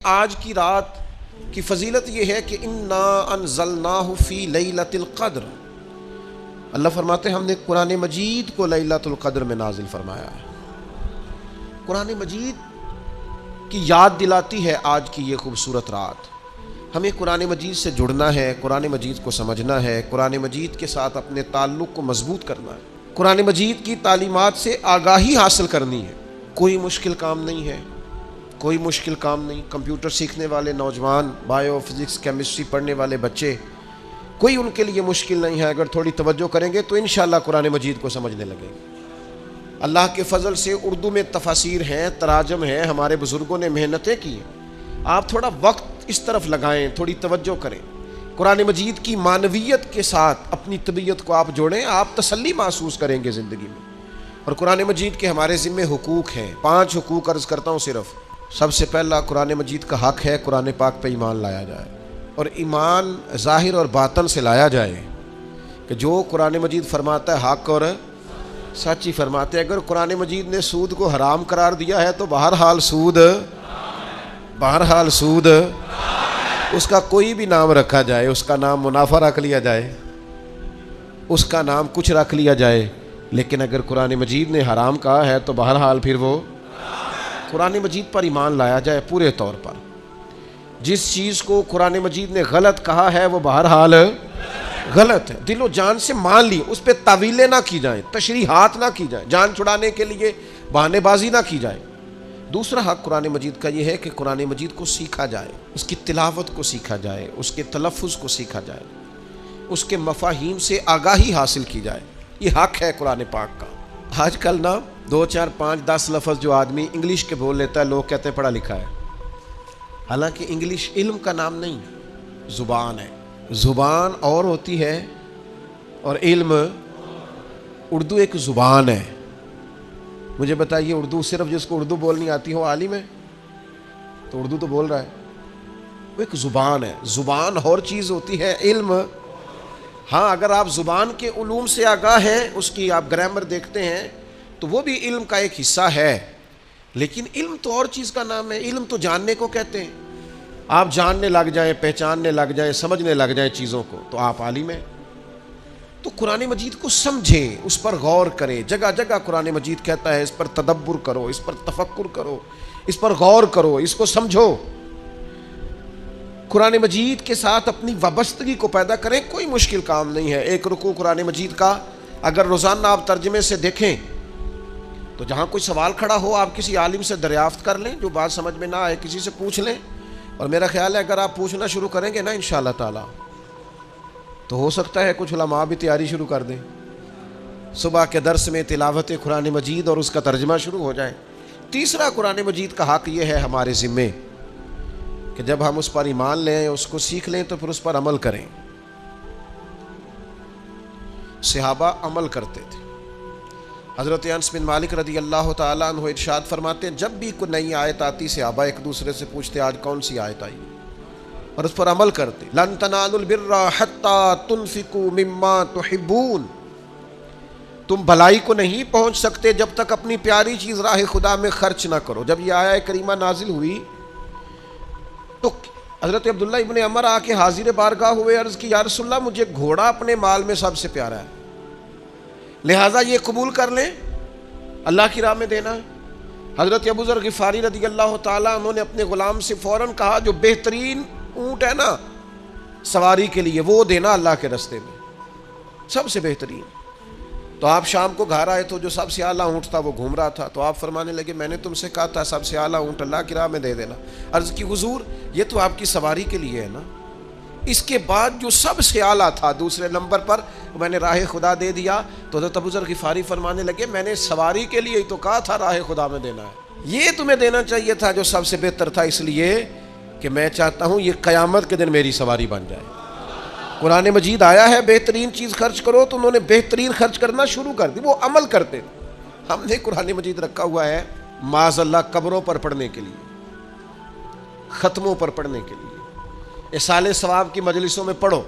آج کی رات کی فضیلت یہ ہے کہ انا انزلناہ فی لیلۃ القدر، اللہ فرماتے ہیں ہم نے قرآن مجید کو لیلۃ القدر میں نازل فرمایا ہے۔ قرآن مجید کی یاد دلاتی ہے آج کی یہ خوبصورت رات۔ ہمیں قرآن مجید سے جڑنا ہے، قرآن مجید کو سمجھنا ہے، قرآن مجید کے ساتھ اپنے تعلق کو مضبوط کرنا ہے، قرآن مجید کی تعلیمات سے آگاہی حاصل کرنی ہے۔ کوئی مشکل کام نہیں ہے، کوئی مشکل کام نہیں۔ کمپیوٹر سیکھنے والے نوجوان، بائیو فزکس کیمسٹری پڑھنے والے بچے، کوئی ان کے لیے مشکل نہیں ہے۔ اگر تھوڑی توجہ کریں گے تو انشاءاللہ قرآن مجید کو سمجھنے لگیں گے۔ اللہ کے فضل سے اردو میں تفاسیر ہیں، تراجم ہیں، ہمارے بزرگوں نے محنتیں کی ہیں۔ آپ تھوڑا وقت اس طرف لگائیں، تھوڑی توجہ کریں، قرآن مجید کی معنویت کے ساتھ اپنی طبیعت کو آپ جوڑیں، آپ تسلی محسوس کریں گے زندگی میں۔ اور قرآن مجید کے ہمارے ذمہ حقوق ہیں، 5 حقوق عرض کرتا ہوں صرف۔ سب سے پہلا قرآن مجید کا حق ہے قرآن پاک پہ ایمان لایا جائے، اور ایمان ظاہر اور باطن سے لایا جائے کہ جو قرآن مجید فرماتا ہے حق اور سچ ہی فرماتے ہیں۔ اگر قرآن مجید نے سود کو حرام قرار دیا ہے تو بہرحال سود اس کا کوئی بھی نام رکھا جائے، اس کا نام منافع رکھ لیا جائے، اس کا نام کچھ رکھ لیا جائے، لیکن اگر قرآن مجید نے حرام کہا ہے تو بہرحال پھر وہ قرآن مجید پر ایمان لایا جائے پورے طور پر۔ جس چیز کو قرآن مجید نے غلط کہا ہے وہ بہرحال غلط ہے، دل و جان سے مان لی، اس پہ تعویلیں نہ کی جائیں، تشریحات نہ کی جائیں، جان چھڑانے کے لیے بہانے بازی نہ کی جائے۔ دوسرا حق قرآن مجید کا یہ ہے کہ قرآن مجید کو سیکھا جائے، اس کی تلاوت کو سیکھا جائے، اس کے تلفظ کو سیکھا جائے، اس کے مفاہیم سے آگاہی حاصل کی جائے۔ یہ حق ہے قرآن پاک کا۔ آج کل نا 2 4 5 10 لفظ جو آدمی انگلش کے بول لیتا ہے، لوگ کہتے ہیں پڑھا لکھا ہے، حالانکہ انگلش علم کا نام نہیں، زبان ہے۔ زبان اور ہوتی ہے اور علم، اردو ایک زبان ہے۔ مجھے بتائیے، اردو صرف جس کو اردو بولنی آتی ہو عالم ہے؟ تو اردو تو بول رہا ہے، وہ ایک زبان ہے۔ زبان اور چیز ہوتی ہے، علم۔ ہاں، اگر آپ زبان کے علوم سے آگاہ ہیں، اس کی آپ گرامر دیکھتے ہیں تو وہ بھی علم کا ایک حصہ ہے، لیکن علم تو اور چیز کا نام ہے۔ علم تو جاننے کو کہتے ہیں۔ آپ جاننے لگ جائیں، پہچاننے لگ جائیں، سمجھنے لگ جائیں چیزوں کو تو آپ عالم ہیں۔ تو قرآن مجید کو سمجھیں، اس پر غور کریں۔ جگہ جگہ قرآن مجید کہتا ہے اس پر تدبر کرو، اس پر تفکر کرو، اس پر غور کرو، اس کو سمجھو۔ قرآن مجید کے ساتھ اپنی وابستگی کو پیدا کریں، کوئی مشکل کام نہیں ہے۔ ایک رکوع قرآن مجید کا اگر روزانہ آپ ترجمے سے دیکھیں تو جہاں کوئی سوال کھڑا ہو آپ کسی عالم سے دریافت کر لیں، جو بات سمجھ میں نہ آئے کسی سے پوچھ لیں، اور میرا خیال ہے اگر آپ پوچھنا شروع کریں گے نا انشاءاللہ تعالی تو ہو سکتا ہے کچھ علماء بھی تیاری شروع کر دیں، صبح کے درس میں تلاوت قرآن مجید اور اس کا ترجمہ شروع ہو جائے۔ تیسرا قرآن مجید کا حق یہ ہے ہمارے ذمے کہ جب ہم اس پر ایمان لیں، اس کو سیکھ لیں تو پھر اس پر عمل کریں۔ صحابہ عمل کرتے تھے۔ حضرت انس بن مالک رضی اللہ تعالیٰ عنہ ارشاد فرماتے ہیں جب بھی کوئی نئی آیت آتی صحابہ ایک دوسرے سے پوچھتے آج کون سی آیت آئی، اور اس پر عمل کرتے۔ لن تنالوا البر حتى تنفقوا مما تحبون، تم بھلائی کو نہیں پہنچ سکتے جب تک اپنی پیاری چیز راہ خدا میں خرچ نہ کرو۔ جب یہ آیت کریمہ نازل ہوئی تو حضرت عبداللہ ابن عمر آ کے حاضر بارگاہ ہوئے، عرض کی یا رسول اللہ مجھے گھوڑا اپنے مال میں سب سے پیارا ہے، لہٰذا یہ قبول کر لیں، اللہ کی راہ میں دینا ہے۔ حضرت ابو ذر غفاری رضی اللہ تعالیٰ انہوں نے اپنے غلام سے فوراً کہا جو بہترین اونٹ ہے نا سواری کے لیے وہ دینا اللہ کے راستے میں، سب سے بہترین۔ تو آپ شام کو گھر آئے تو جو سب سے اعلیٰ اونٹ تھا وہ گھوم رہا تھا، تو آپ فرمانے لگے میں نے تم سے کہا تھا سب سے اعلیٰ اونٹ اللہ کی راہ میں دے دینا۔ عرض کی حضور یہ تو آپ کی سواری کے لیے ہے نا، اس کے بعد جو سب سے اعلیٰ تھا دوسرے نمبر پر میں نے راہ خدا دے دیا۔ تو حضرت ابو ذر غفاری فرمانے لگے میں نے سواری کے لیے ہی تو کہا تھا راہ خدا میں دینا ہے، یہ تمہیں دینا چاہیے تھا جو سب سے بہتر تھا، اس لیے کہ میں چاہتا ہوں یہ قیامت کے دن میری سواری بن جائے۔ قرآن مجید آیا ہے بہترین چیز خرچ کرو، تو انہوں نے بہترین خرچ کرنا شروع کر دی، وہ عمل کرتے تھے۔ ہم نے قرآن مجید رکھا ہوا ہے معاذ اللہ قبروں پر پڑھنے کے لیے، ختموں پر پڑھنے کے لیے، اصالِ ثواب کی مجلسوں میں پڑھو،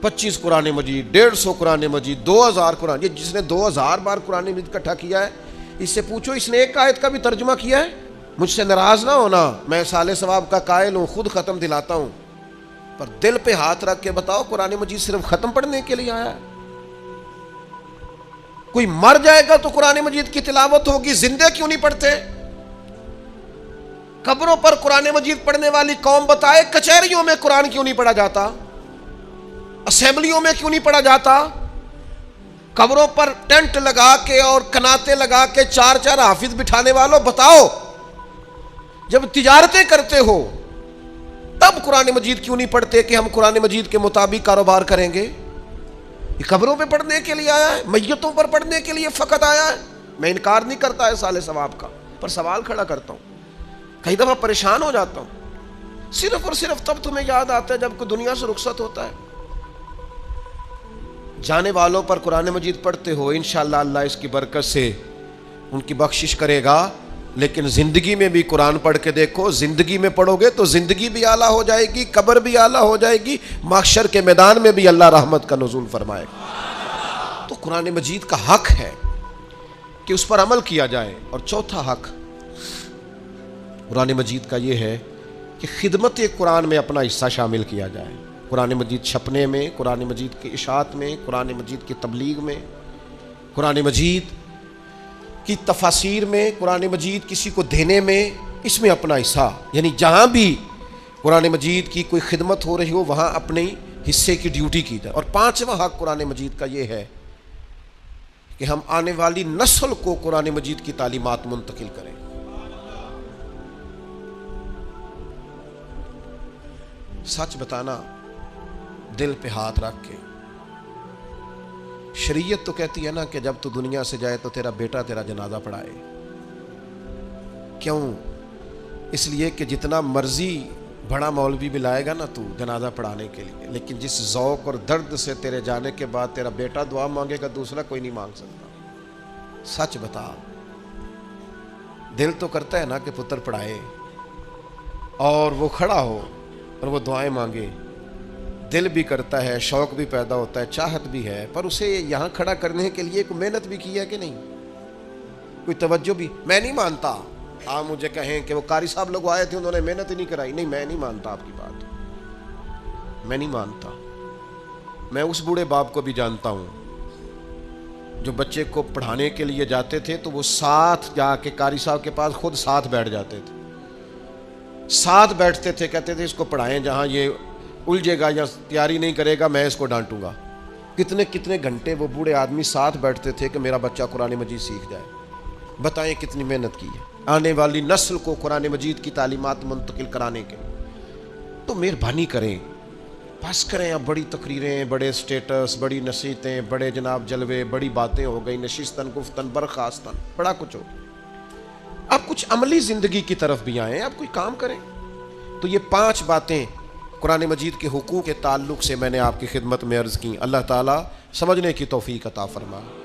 25 قرآن مجید، 150 قرآن مجید، 2000 قرآن۔ یہ جس نے 2000 بار قرآن مجید اکٹھا کیا ہے اس سے پوچھو اس نے ایک آیت کا بھی ترجمہ کیا ہے؟ مجھ سے ناراض نہ ہونا، میں سال ثواب کا قائل ہوں، خود ختم دلاتا ہوں، پر دل پہ ہاتھ رکھ کے بتاؤ قرآن مجید صرف ختم پڑھنے کے لیے آیا ہے؟ کوئی مر جائے گا تو قرآن مجید کی تلاوت ہوگی، زندے کیوں نہیں پڑھتے؟ قبروں پر قرآن مجید پڑھنے والی قوم بتائے کچہریوں میں قرآن کیوں نہیں پڑھا جاتا؟ اسمبلیوں میں کیوں نہیں پڑھا جاتا؟ قبروں پر ٹینٹ لگا کے اور کناتے لگا کے چار چار حافظ بٹھانے والوں بتاؤ، جب تجارتیں کرتے ہو تب قرآن مجید کیوں نہیں پڑھتے کہ ہم قرآن مجید کے مطابق کاروبار کریں گے؟ یہ قبروں پہ پڑھنے کے لیے آیا ہے، میتوں پر پڑھنے کے لیے فقط آیا ہے۔ میں انکار نہیں کرتا ہے سال ثواب کا، پر سوال کھڑا کرتا ہوں، کئی دفعہ پریشان ہو جاتا ہوں، صرف اور صرف تب تمہیں یاد آتا ہے جب کوئی دنیا سے رخصت ہوتا ہے۔ جانے والوں پر قرآن مجید پڑھتے ہو، انشاءاللہ اللہ اس کی برکت سے ان کی بخشش کرے گا، لیکن زندگی میں بھی قرآن پڑھ کے دیکھو، زندگی میں پڑھو گے تو زندگی بھی اعلیٰ ہو جائے گی، قبر بھی اعلیٰ ہو جائے گی، محشر کے میدان میں بھی اللہ رحمت کا نزول فرمائے گا۔ تو قرآن مجید کا حق ہے کہ اس پر عمل کیا جائے۔ اور چوتھا حق قرآن مجید کا یہ ہے کہ خدمت قرآن میں اپنا حصہ شامل کیا جائے، قرآن مجید چھپنے میں، قرآن مجید کی اشاعت میں، قرآن مجید کی تبلیغ میں، قرآن مجید کی تفاسیر میں، قرآن مجید کسی کو دینے میں، اس میں اپنا حصہ، یعنی جہاں بھی قرآن مجید کی کوئی خدمت ہو رہی ہو وہاں اپنے حصے کی ڈیوٹی کی جائے۔ اور پانچواں حق قرآن مجید کا یہ ہے کہ ہم آنے والی نسل کو قرآن مجید کی تعلیمات منتقل کریں۔ سچ بتانا، دل پہ ہاتھ رکھ کے، شریعت تو کہتی ہے نا کہ جب تو دنیا سے جائے تو تیرا بیٹا تیرا جنازہ پڑھائے۔ کیوں؟ اس لیے کہ جتنا مرضی بڑا مولوی بھی لائے گا نا تو جنازہ پڑھانے کے لیے، لیکن جس ذوق اور درد سے تیرے جانے کے بعد تیرا بیٹا دعا مانگے گا دوسرا کوئی نہیں مانگ سکتا۔ سچ بتا، دل تو کرتا ہے نا کہ پتر پڑھائے اور وہ کھڑا ہو اور وہ دعائیں مانگے، دل بھی کرتا ہے، شوق بھی پیدا ہوتا ہے، چاہت بھی ہے، پر اسے یہاں کھڑا کرنے کے لیے کوئی محنت بھی کی ہے کہ نہیں؟ کوئی توجہ بھی؟ میں نہیں مانتا آپ مجھے کہیں کہ وہ قاری صاحب لوگ آئے تھے انہوں نے محنت ہی نہیں کرائی، نہیں، میں نہیں مانتا آپ کی بات، میں نہیں مانتا۔ میں اس بوڑھے باپ کو بھی جانتا ہوں جو بچے کو پڑھانے کے لیے جاتے تھے تو وہ ساتھ جا کے قاری صاحب کے پاس خود ساتھ بیٹھ جاتے تھے، ساتھ بیٹھتے تھے، کہتے تھے اس کو پڑھائیں، جہاں یہ الجھے گا یا تیاری نہیں کرے گا میں اس کو ڈانٹوں گا۔ کتنے کتنے گھنٹے وہ بوڑھے آدمی ساتھ بیٹھتے تھے کہ میرا بچہ قرآن مجید سیکھ جائے۔ بتائیں کتنی محنت کی ہے آنے والی نسل کو قرآن مجید کی تعلیمات منتقل کرانے کے۔ تو مہربانی کریں، بس کریں، اب بڑی تقریریں، بڑے سٹیٹس، بڑی نصیحتیں، بڑے جناب جلوے، بڑی باتیں ہو گئی، نشستن گفتن برخاستن، بڑا کچھ ہو۔ اب کچھ عملی زندگی کی طرف بھی آئیں، اب کوئی کام کریں۔ تو یہ 5 باتیں قرآن مجید کے حقوق کے تعلق سے میں نے آپ کی خدمت میں عرض کی۔ اللہ تعالیٰ سمجھنے کی توفیق عطا فرمائے۔